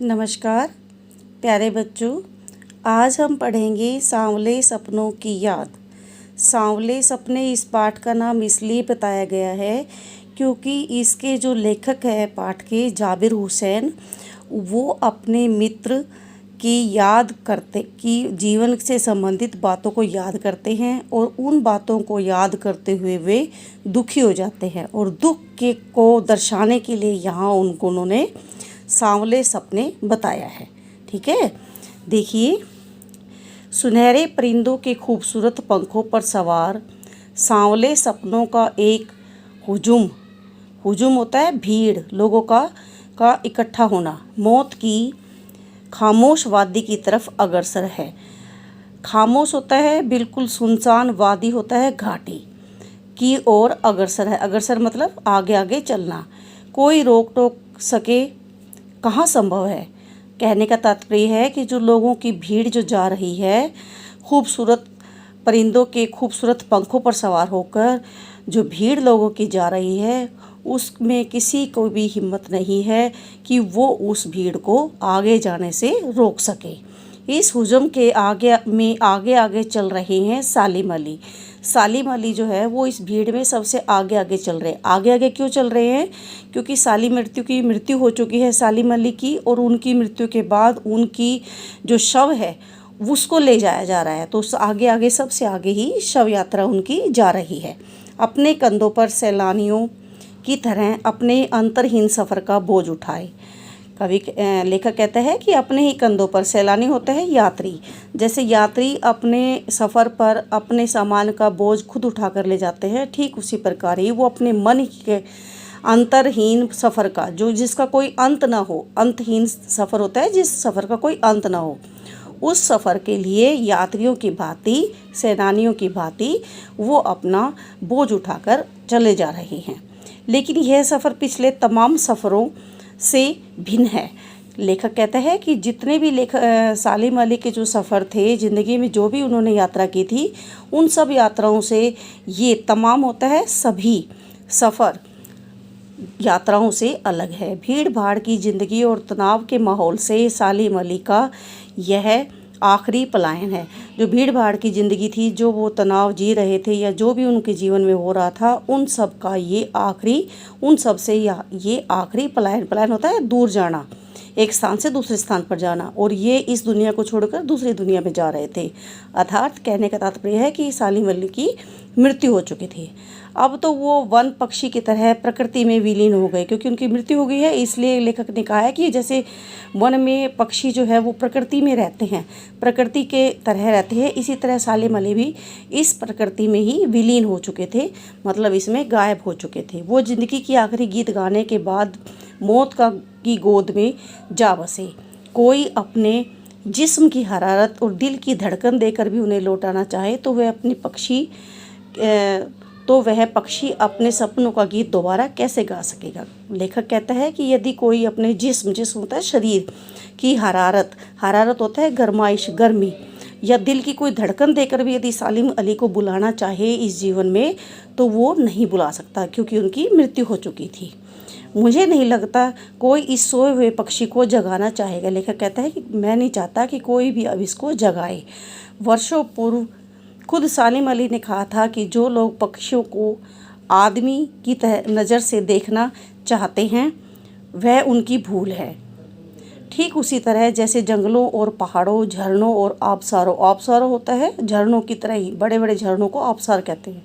नमस्कार प्यारे बच्चों, आज हम पढ़ेंगे सांवले सपनों की याद। सांवले सपने इस पाठ का नाम इसलिए बताया गया है क्योंकि इसके जो लेखक है पाठ के जाबिर हुसैन, वो अपने मित्र की याद करते कि जीवन से संबंधित बातों को याद करते हैं और उन बातों को याद करते हुए वे दुखी हो जाते हैं और दुख के को दर्शाने के लिए यहाँ उन्होंने सांवले सपने बताया है। ठीक है, देखिए, सुनहरे परिंदों के खूबसूरत पंखों पर सवार सांवले सपनों का एक हुजूम हुजूम होता है भीड़ लोगों का इकट्ठा होना, मौत की खामोश वादी की तरफ अग्रसर है। खामोश होता है बिल्कुल सुनसान, वादी होता है घाटी की ओर अग्रसर है। अग्रसर मतलब आगे आगे चलना, कोई रोक टोक सके कहाँ संभव है। कहने का तात्पर्य है कि जो लोगों की भीड़ जो जा रही है, खूबसूरत परिंदों के खूबसूरत पंखों पर सवार होकर जो भीड़ लोगों की जा रही है, उसमें किसी को भी हिम्मत नहीं है कि वो उस भीड़ को आगे जाने से रोक सके। इस हुजूम के आगे आगे चल रहे हैं सालिम अली। सालिम अली जो है वो इस भीड़ में सबसे आगे आगे चल रहे हैं। आगे आगे क्यों चल रहे हैं? क्योंकि मृत्यु हो चुकी है सालिम अली की, और उनकी मृत्यु के बाद उनकी जो शव है उसको ले जाया जा रहा है। तो उस आगे आगे सबसे आगे ही शव यात्रा उनकी जा रही है। अपने कंधों पर सैलानियों की तरह अपने अंतरहीन सफ़र का बोझ उठाए। लेखक कहता है कि अपने ही कंधों पर, सैलानी होता है यात्री, जैसे यात्री अपने सफ़र पर अपने सामान का बोझ खुद उठा कर ले जाते हैं, ठीक उसी प्रकार ही वो अपने मन के अंतरहीन सफ़र का, जो जिसका कोई अंत ना हो, अंतहीन सफ़र होता है जिस सफ़र का कोई अंत ना हो, उस सफ़र के लिए यात्रियों की भांति, सैलानियों की भांति वो अपना बोझ उठाकर चले जा रहे हैं। लेकिन यह सफ़र पिछले तमाम सफ़रों से भिन्न है। लेखक कहता है कि जितने भी सालिम अली के जो सफ़र थे, ज़िंदगी में जो भी उन्होंने यात्रा की थी, उन सब यात्राओं से ये तमाम होता है, सभी सफ़र यात्राओं से अलग है। भीड़ भाड़ की ज़िंदगी और तनाव के माहौल से सालिम अली का यह आखिरी पलायन है। जो भीड़ भाड़ की ज़िंदगी थी, जो वो तनाव जी रहे थे या जो भी उनके जीवन में हो रहा था, उन सब का उन सब से ये आखिरी पलायन होता है दूर जाना, एक स्थान से दूसरे स्थान पर जाना, और ये इस दुनिया को छोड़कर दूसरी दुनिया में जा रहे थे। अर्थात कहने का तात्पर्य है कि सालिम अली की मृत्यु हो चुकी थी। अब तो वो वन पक्षी की तरह प्रकृति में विलीन हो गए, क्योंकि उनकी मृत्यु हो गई है। इसलिए लेखक ने कहा है कि जैसे वन में पक्षी जो है वो प्रकृति में रहते हैं, प्रकृति के तरह रहते हैं, इसी तरह सालिम अली भी इस प्रकृति में ही विलीन हो चुके थे, मतलब इसमें गायब हो चुके थे। वो ज़िंदगी की आखिरी गीत गाने के बाद मौत की गोद में जा बसे। कोई अपने जिस्म की हरारत और दिल की धड़कन देकर भी उन्हें लौटाना चाहे तो वह पक्षी अपने सपनों का गीत दोबारा कैसे गा सकेगा। लेखक कहता है कि यदि कोई अपने जिस्म होता है शरीर की हरारत होता है गरमाइश, गर्मी, या दिल की कोई धड़कन देकर भी यदि सालिम अली को बुलाना चाहे इस जीवन में, तो वो नहीं बुला सकता, क्योंकि उनकी मृत्यु हो चुकी थी। मुझे नहीं लगता कोई इस सोए हुए पक्षी को जगाना चाहेगा। लेखक कहता है कि मैं नहीं चाहता कि कोई भी अब इसको जगाए। वर्षों पूर्व खुद सालिम अली ने कहा था कि जो लोग पक्षियों को आदमी की नज़र से देखना चाहते हैं, वह उनकी भूल है। ठीक उसी तरह जैसे जंगलों और पहाड़ों, झरनों और आबशारों होता है झरनों की तरह ही, बड़े बड़े झरनों को आबशार कहते हैं,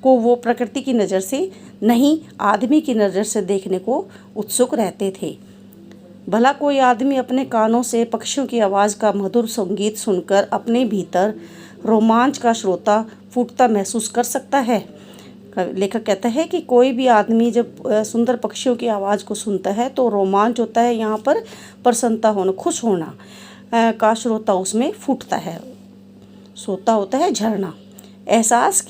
को वो प्रकृति की नज़र से नहीं, आदमी की नज़र से देखने को उत्सुक रहते थे। भला कोई आदमी अपने कानों से पक्षियों की आवाज़ का मधुर संगीत सुनकर अपने भीतर रोमांच का श्रोता फूटता महसूस कर सकता है? लेखक कहता है कि कोई भी आदमी जब सुंदर पक्षियों की आवाज़ को सुनता है तो रोमांच होता है, यहाँ पर प्रसन्नता होना, खुश होना का श्रोता उसमें फूटता है। श्रोता होता है झरना। एहसास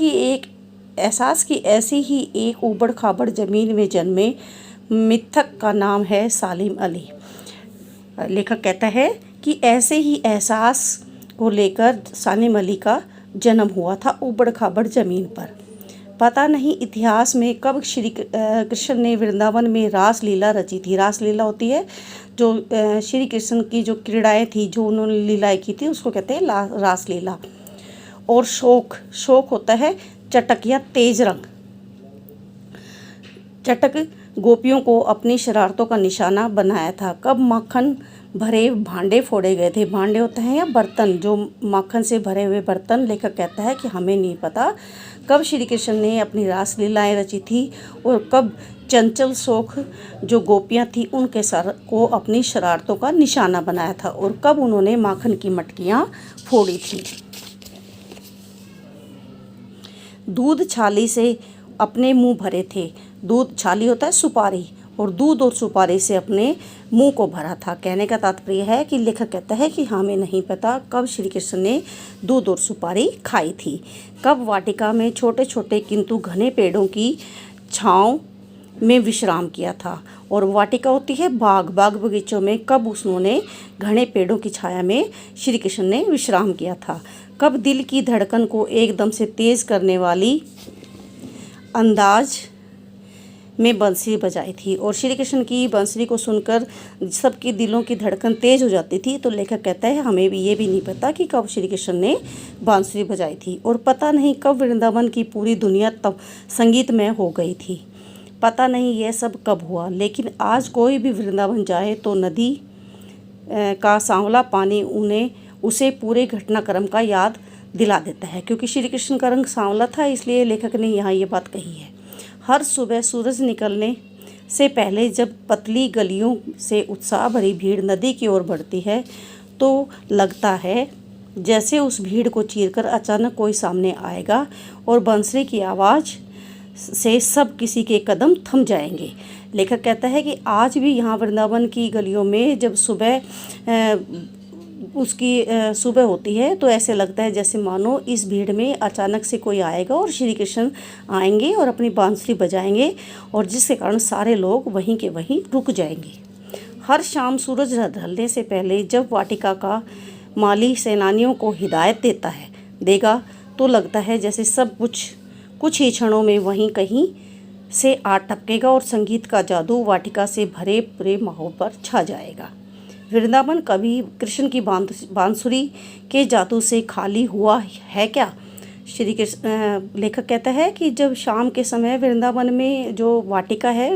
की ऐसी ही एक ऊबड़ खाबड़ ज़मीन में जन्मे मिथक का नाम है सालिम अली। लेखक कहता है कि ऐसे ही एहसास को लेकर सालिम अली का जन्म हुआ था ऊबड़ खाबड़ ज़मीन पर। पता नहीं इतिहास में कब श्री कृष्ण ने वृंदावन में रास लीला रची थी। रास लीला होती है जो श्री कृष्ण की जो क्रीड़ाएँ थी, जो उन्होंने लीलाएँ की थी, उसको कहते हैं रास लीला। और शोक, शोक होता है चटक या तेज रंग। चटक गोपियों को अपनी शरारतों का निशाना बनाया था। कब माखन भरे भांडे फोड़े गए थे। भांडे होते हैं या बर्तन, जो माखन से भरे हुए बर्तन। लेखक कहता है कि हमें नहीं पता कब श्री कृष्ण ने अपनी रास लीलाएँ रची थी और कब चंचल शोक जो गोपियाँ थी उनके सर को अपनी शरारतों का निशाना बनाया था और कब उन्होंने माखन की मटकियाँ फोड़ी थी। दूध छाली से अपने मुंह भरे थे। दूध, छाली होता है सुपारी, और दूध और सुपारी से अपने मुंह को भरा था। कहने का तात्पर्य है कि लेखक कहता है कि हमें नहीं पता कब श्री कृष्ण ने दूध और सुपारी खाई थी। कब वाटिका में छोटे छोटे किंतु घने पेड़ों की छाँव में विश्राम किया था। और वाटिका होती है बाग, बाग बगीचों में कब उन्होंने घने पेड़ों की छाया में श्री कृष्ण ने विश्राम किया था। कब दिल की धड़कन को एकदम से तेज़ करने वाली अंदाज में बंसरी बजाई थी। और श्री कृष्ण की बंसरी को सुनकर सबके दिलों की धड़कन तेज़ हो जाती थी। तो लेखक कहता है हमें भी ये भी नहीं पता कि कब श्री कृष्ण ने बांसुरी बजाई थी। और पता नहीं कब वृंदावन की पूरी दुनिया तब संगीतमय हो गई थी। पता नहीं यह सब कब हुआ, लेकिन आज कोई भी वृंदावन जाए तो नदी का सांवला पानी उसे पूरे घटनाक्रम का याद दिला देता है। क्योंकि श्री कृष्ण का रंग सांवला था, इसलिए लेखक ने यहाँ ये बात कही है। हर सुबह सूरज निकलने से पहले जब पतली गलियों से उत्साह भरी भीड़ नदी की ओर बढ़ती है तो लगता है जैसे उस भीड़ को चीरकर अचानक कोई सामने आएगा और बंसरी की आवाज़ से सब किसी के कदम थम जाएंगे। लेखक कहता है कि आज भी यहाँ वृंदावन की गलियों में जब सुबह सुबह होती है तो ऐसे लगता है जैसे मानो इस भीड़ में अचानक से कोई आएगा और श्री कृष्ण आएंगे और अपनी बांसुरी बजाएंगे, और जिसके कारण सारे लोग वहीं के वहीं रुक जाएंगे। हर शाम सूरज ढलने से पहले जब वाटिका का माली सेनानियों को हिदायत देगा तो लगता है जैसे सब कुछ ही क्षणों में वहीं कहीं से आ टपकेगा और संगीत का जादू वाटिका से भरे पूरे माहौल पर छा जाएगा। वृंदावन कभी कृष्ण की बांसुरी के जादू से खाली हुआ है क्या? श्री कृष्ण, लेखक कहता है कि जब शाम के समय वृंदावन में जो वाटिका है,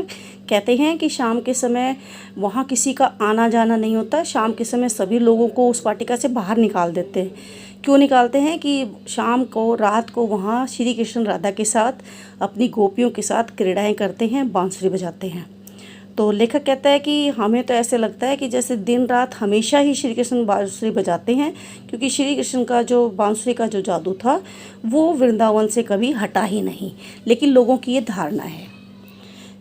कहते हैं कि शाम के समय वहाँ किसी का आना जाना नहीं होता। शाम के समय सभी लोगों को उस वाटिका से बाहर निकाल देते हैं। क्यों निकालते हैं कि शाम को, रात को वहाँ श्री कृष्ण राधा के साथ अपनी गोपियों के साथ क्रीड़ाएँ करते हैं, बांसुरी बजाते हैं। तो लेखक कहता है कि हमें तो ऐसे लगता है कि जैसे दिन रात हमेशा ही श्री कृष्ण बांसुरी बजाते हैं, क्योंकि श्री कृष्ण का जो बांसुरी का जो जादू था वो वृंदावन से कभी हटा ही नहीं। लेकिन लोगों की ये धारणा है।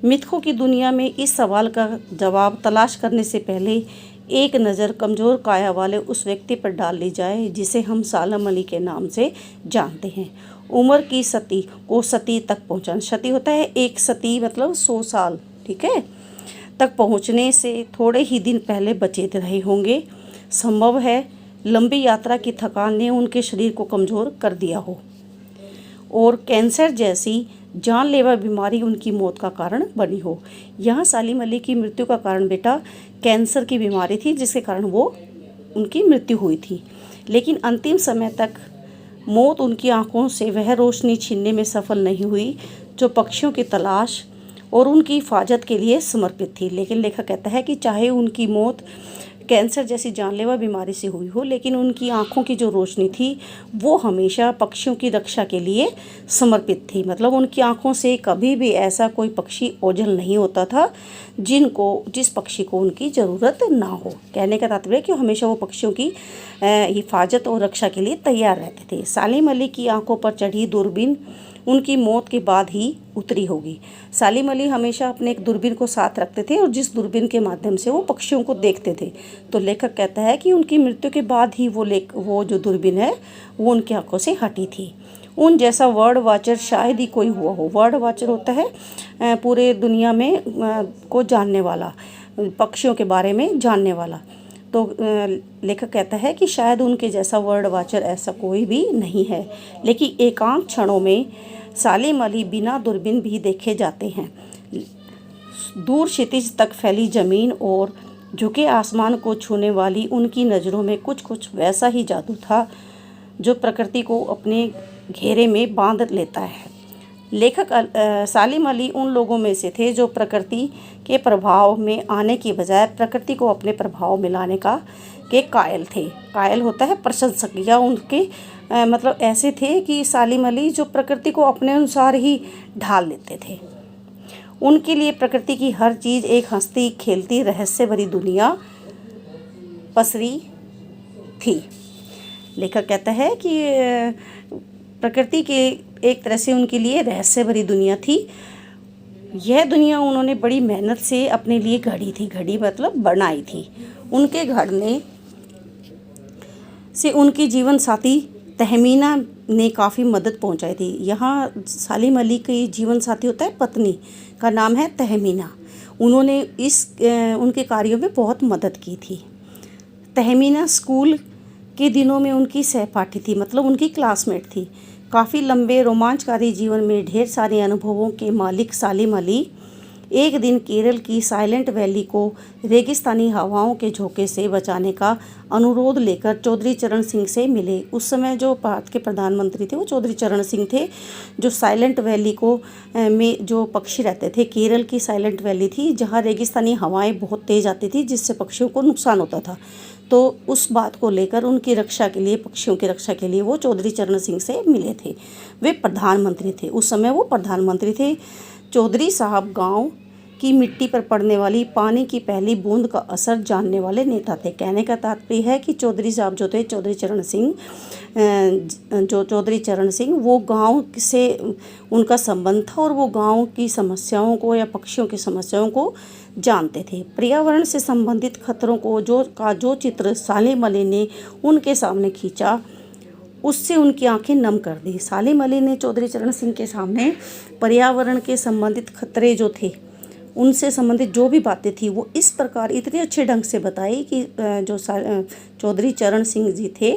मिथकों की दुनिया में इस सवाल का जवाब तलाश करने से पहले एक नज़र कमज़ोर काया वाले उस व्यक्ति पर डाल ली जाए जिसे हम सालम अली के नाम से जानते हैं। उम्र की सती को सती तक पहुँचाना, सती होता है एक सती मतलब 100 साल, ठीक है, तक पहुंचने से थोड़े ही दिन पहले बचे रहे होंगे। संभव है लंबी यात्रा की थकान ने उनके शरीर को कमज़ोर कर दिया हो और कैंसर जैसी जानलेवा बीमारी उनकी मौत का कारण बनी हो। यहाँ सालिम अली की मृत्यु का कारण बेटा कैंसर की बीमारी थी, जिसके कारण वो उनकी मृत्यु हुई थी। लेकिन अंतिम समय तक मौत उनकी आंखों से वह रोशनी छीनने में सफल नहीं हुई जो पक्षियों की तलाश और उनकी हिफाजत के लिए समर्पित थी। लेकिन लेखक कहता है कि चाहे उनकी मौत कैंसर जैसी जानलेवा बीमारी से हुई हो, लेकिन उनकी आंखों की जो रोशनी थी वो हमेशा पक्षियों की रक्षा के लिए समर्पित थी। मतलब उनकी आंखों से कभी भी ऐसा कोई पक्षी ओझल नहीं होता था जिस पक्षी को उनकी ज़रूरत ना हो। कहने का तात्पर्य कि हमेशा वो पक्षियों की हिफाजत और रक्षा के लिए तैयार रहते थे। सालिम अली की आंखों पर चढ़ी दूरबीन उनकी मौत के बाद ही उतरी होगी। सालिम अली हमेशा अपने एक दूरबीन को साथ रखते थे और जिस दूरबीन के माध्यम से वो पक्षियों को देखते थे। तो लेखक कहता है कि उनकी मृत्यु के बाद ही वो जो दूरबीन है वो उनकी आंखों से हटी थी। उन जैसा वर्ड वाचर शायद ही कोई हुआ हो। वर्ड वाचर होता है पूरे दुनिया में को जानने वाला, पक्षियों के बारे में जानने वाला। तो लेखक कहता है कि शायद उनके जैसा वर्ड वाचर ऐसा कोई भी नहीं है। लेकिन एकांत क्षणों में सालिम अली बिना दूरबीन भी देखे जाते हैं। दूर क्षितिज तक फैली ज़मीन और झुके आसमान को छूने वाली उनकी नज़रों में कुछ कुछ वैसा ही जादू था जो प्रकृति को अपने घेरे में बांध लेता है। लेखक सालिम अली उन लोगों में से थे जो प्रकृति के प्रभाव में आने की बजाय प्रकृति को अपने प्रभाव में लाने के कायल थे। कायल होता है प्रशंसक, या उनके मतलब ऐसे थे कि सालिम अली जो प्रकृति को अपने अनुसार ही ढाल लेते थे। उनके लिए प्रकृति की हर चीज़ एक हंसती खेलती रहस्य भरी दुनिया पसरी थी। लेखक कहता है कि प्रकृति के एक तरह से उनके लिए रहस्य भरी दुनिया थी। यह दुनिया उन्होंने बड़ी मेहनत से अपने लिए घड़ी थी, घड़ी मतलब बनाई थी। उनके घड़ने से उनकी जीवन साथी तहमीना ने काफ़ी मदद पहुंचाई थी। यहाँ सालिम अली की जीवन साथी होता है पत्नी, का नाम है तहमीना। उन्होंने उनके कार्यों में बहुत मदद की थी। तहमीना स्कूल के दिनों में उनकी सहपाठी थी, मतलब उनकी क्लासमेट थी। काफ़ी लंबे रोमांचकारी जीवन में ढेर सारे अनुभवों के मालिक सालिम अली एक दिन केरल की साइलेंट वैली को रेगिस्तानी हवाओं के झोंके से बचाने का अनुरोध लेकर चौधरी चरण सिंह से मिले। उस समय जो भारत के प्रधानमंत्री थे वो चौधरी चरण सिंह थे। जो साइलेंट वैली को में जो पक्षी रहते थे, केरल की साइलेंट वैली थी जहाँ रेगिस्तानी हवाएं बहुत तेज़ आती थी जिससे पक्षियों को नुकसान होता था। तो उस बात को लेकर उनकी रक्षा के लिए, पक्षियों की रक्षा के लिए वो चौधरी चरण सिंह से मिले थे। वे प्रधानमंत्री थे, उस समय वो प्रधानमंत्री थे। चौधरी साहब गांव की मिट्टी पर पड़ने वाली पानी की पहली बूंद का असर जानने वाले नेता थे। कहने का तात्पर्य है कि चौधरी साहब जो थे, चौधरी चरण सिंह वो गांव से उनका संबंध था और वो गांव की समस्याओं को या पक्षियों की समस्याओं को जानते थे। पर्यावरण से संबंधित खतरों को जो चित्र सालिम अली ने उनके सामने खींचा उससे उनकी आंखें नम कर दी। सालिम अली ने चौधरी चरण सिंह के सामने पर्यावरण के संबंधित खतरे जो थे, उनसे संबंधित जो भी बातें थी वो इस प्रकार इतने अच्छे ढंग से बताई कि जो चौधरी चरण सिंह जी थे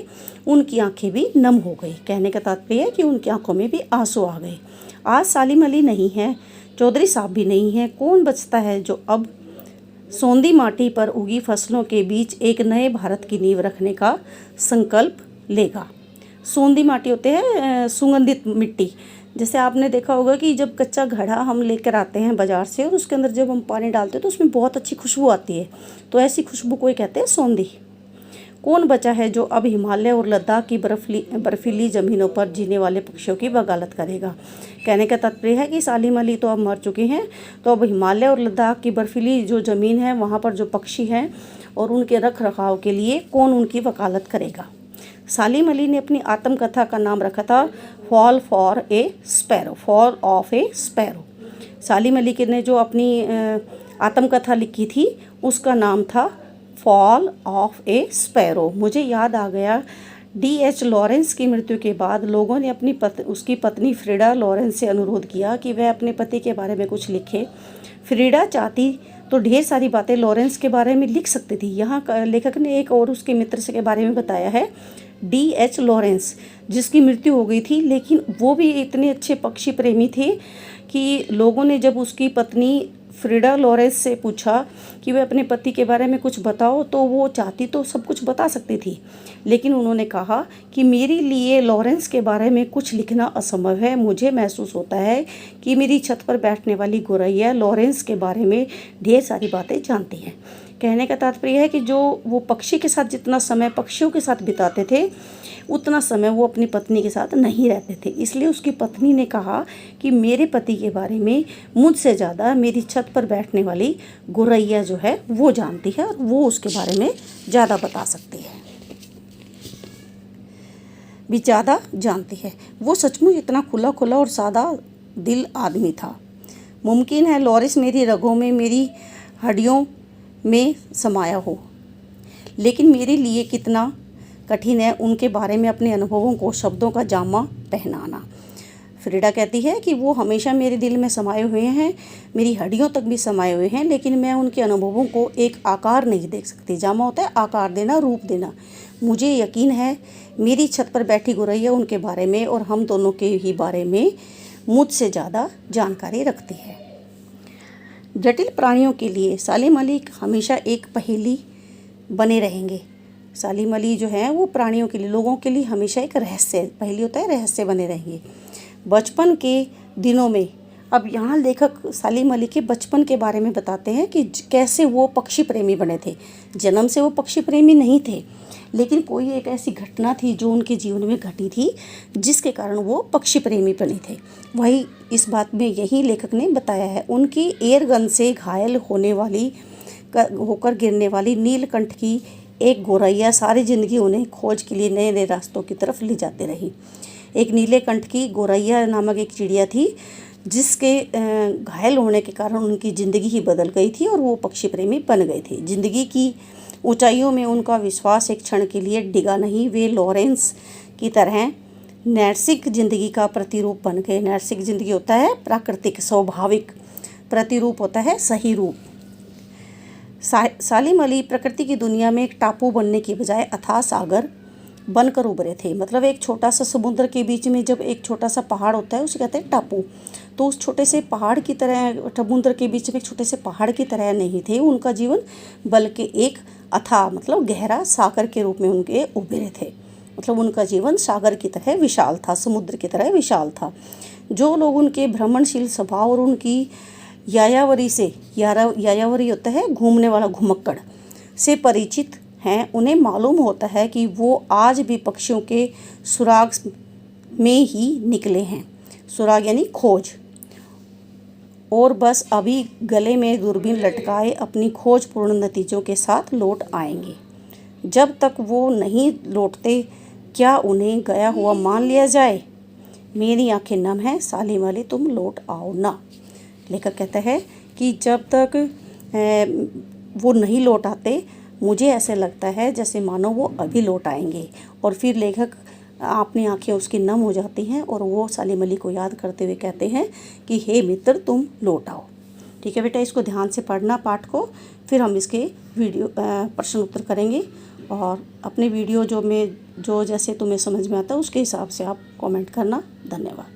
उनकी आंखें भी नम हो गई। कहने का तात्पर्य है कि उनकी आंखों में भी आंसू आ गए। आज सालिम अली नहीं है, चौधरी साहब भी नहीं है। कौन बचता है जो अब सौंधी माटी पर उगी फसलों के बीच एक नए भारत की नींव रखने का संकल्प लेगा। सौंधी माटी होते हैं सुगंधित मिट्टी। जैसे आपने देखा होगा कि जब कच्चा घड़ा हम लेकर आते हैं बाज़ार से और उसके अंदर जब हम पानी डालते हैं तो उसमें बहुत अच्छी खुशबू आती है, तो ऐसी खुशबू को कहते हैं सौंधी। कौन बचा है जो अब हिमालय और लद्दाख की बर्फीली ज़मीनों पर जीने वाले पक्षियों की वकालत करेगा। कहने का तात्पर्य है कि सालिम अली तो अब मर चुके हैं, तो अब हिमालय और लद्दाख की बर्फीली जो ज़मीन है वहाँ पर जो पक्षी हैं और उनके रख रखाव के लिए कौन उनकी वकालत करेगा। सालिम अली ने अपनी आत्मकथा का नाम रखा था फॉल ऑफ ए स्पैरो। सालिम अली ने जो अपनी आत्मकथा लिखी थी उसका नाम था फॉल ऑफ ए स्पैरो। मुझे याद आ गया, D.H. लॉरेंस की मृत्यु के बाद लोगों ने उसकी पत्नी फ्रीडा लॉरेंस से अनुरोध किया कि वह अपने पति के बारे में कुछ लिखे। फ्रीडा चाहती तो ढेर सारी बातें लॉरेंस के बारे में लिख सकती थी। यहाँ लेखक ने एक और उसके मित्र से के बारे में बताया है, D.H. लॉरेंस, जिसकी मृत्यु हो गई थी, लेकिन वो भी इतने अच्छे पक्षी प्रेमी थे कि लोगों ने जब उसकी पत्नी फ्रीडा लॉरेंस से पूछा कि वह अपने पति के बारे में कुछ बताओ, तो वो चाहती तो सब कुछ बता सकती थी, लेकिन उन्होंने कहा कि मेरे लिए लॉरेंस के बारे में कुछ लिखना असंभव है। मुझे महसूस होता है कि मेरी छत पर बैठने वाली गोरैया लॉरेंस के बारे में ढेर सारी बातें जानती हैं। कहने का तात्पर्य है कि जो वो पक्षी के साथ जितना समय पक्षियों के साथ बिताते थे उतना समय वो अपनी पत्नी के साथ नहीं रहते थे। इसलिए उसकी पत्नी ने कहा कि मेरे पति के बारे में मुझसे ज़्यादा मेरी छत पर बैठने वाली गोरैया जो है वो जानती है और वो उसके बारे में ज़्यादा बता सकती है, भी ज़्यादा जानती है। वो सचमुच इतना खुला खुला और सादा दिल आदमी था। मुमकिन है लॉरेंस मेरी रगों में, मेरी हड्डियों में समाया हो, लेकिन मेरे लिए कितना कठिन है उनके बारे में अपने अनुभवों को शब्दों का जामा पहनाना। फ्रीडा कहती है कि वो हमेशा मेरे दिल में समाये हुए हैं, मेरी हड्डियों तक भी समाये हुए हैं, लेकिन मैं उनके अनुभवों को एक आकार नहीं दे सकती। जामा होता है आकार देना, रूप देना। मुझे यकीन है मेरी छत पर बैठी गोरैया उनके बारे में और हम दोनों के ही बारे में मुझसे ज़्यादा जानकारी रखती है। जटिल प्राणियों के लिए सालिम अली हमेशा एक पहेली बने रहेंगे। सालिम अली जो है वो प्राणियों के लिए, लोगों के लिए हमेशा एक रहस्य, पहेली होता है, रहस्य बने रहेंगे। बचपन के दिनों में, अब यहाँ लेखक सालिम अली के बचपन के बारे में बताते हैं कि कैसे वो पक्षी प्रेमी बने थे। जन्म से वो पक्षी प्रेमी नहीं थे, लेकिन कोई एक ऐसी घटना थी जो उनके जीवन में घटी थी जिसके कारण वो पक्षी प्रेमी बने थे। वही इस बात में यही लेखक ने बताया है। उनकी एयरगन से घायल होकर गिरने वाली नीलकंठ की एक गौरैया सारी ज़िंदगी उन्हें खोज के लिए नए नए रास्तों की तरफ ले जाते रही। एक नीलकंठ की गौरैया नामक एक चिड़िया थी जिसके घायल होने के कारण उनकी ज़िंदगी ही बदल गई थी और वो पक्षी प्रेमी बन गए थे। ज़िंदगी की ऊंचाइयों में उनका विश्वास एक क्षण के लिए डिगा नहीं। वे लॉरेंस की तरह नैसर्गिक ज़िंदगी का प्रतिरूप बन गए। नैसर्गिक ज़िंदगी होता है प्राकृतिक, स्वाभाविक, प्रतिरूप होता है सही रूप। सालिम अली प्रकृति की दुनिया में एक टापू बनने की बजाय अथाह सागर बनकर उभरे थे। मतलब एक छोटा सा समुद्र के बीच में जब एक छोटा सा पहाड़ होता है उसे कहते हैं टापू। तो उस छोटे से पहाड़ की तरह, समुद्र के बीच में एक छोटे से पहाड़ की तरह नहीं थे उनका जीवन, बल्कि एक अथाह मतलब गहरा सागर के रूप में उनके उभरे थे। मतलब उनका जीवन सागर की तरह विशाल था, समुद्र की तरह विशाल था। जो लोग उनके भ्रमणशील स्वभाव और उनकी यायावरी होता है घूमने वाला, घुमक्कड़ से परिचित हैं, उन्हें मालूम होता है कि वो आज भी पक्षियों के सुराग में ही निकले हैं। सुराग यानी खोज, और बस अभी गले में दूरबीन लटकाए अपनी खोजपूर्ण नतीजों के साथ लौट आएंगे। जब तक वो नहीं लौटते क्या उन्हें गया हुआ मान लिया जाए? मेरी आंखें नम हैं, सालिम अली तुम लौट आओ ना। लेखक कहता है कि जब तक वो नहीं लौट आते, मुझे ऐसे लगता है जैसे मानो वो अभी लौट आएंगे। और फिर लेखक अपनी आंखें उसकी नम हो जाती हैं और वो सालिम अली को याद करते हुए कहते हैं कि हे मित्र तुम लौट आओ। ठीक है बेटा, इसको ध्यान से पढ़ना पाठ को, फिर हम इसके वीडियो प्रश्न उत्तर करेंगे। और अपने वीडियो जो जैसे तुम्हें समझ में आता है उसके हिसाब से आप कमेंट करना। धन्यवाद।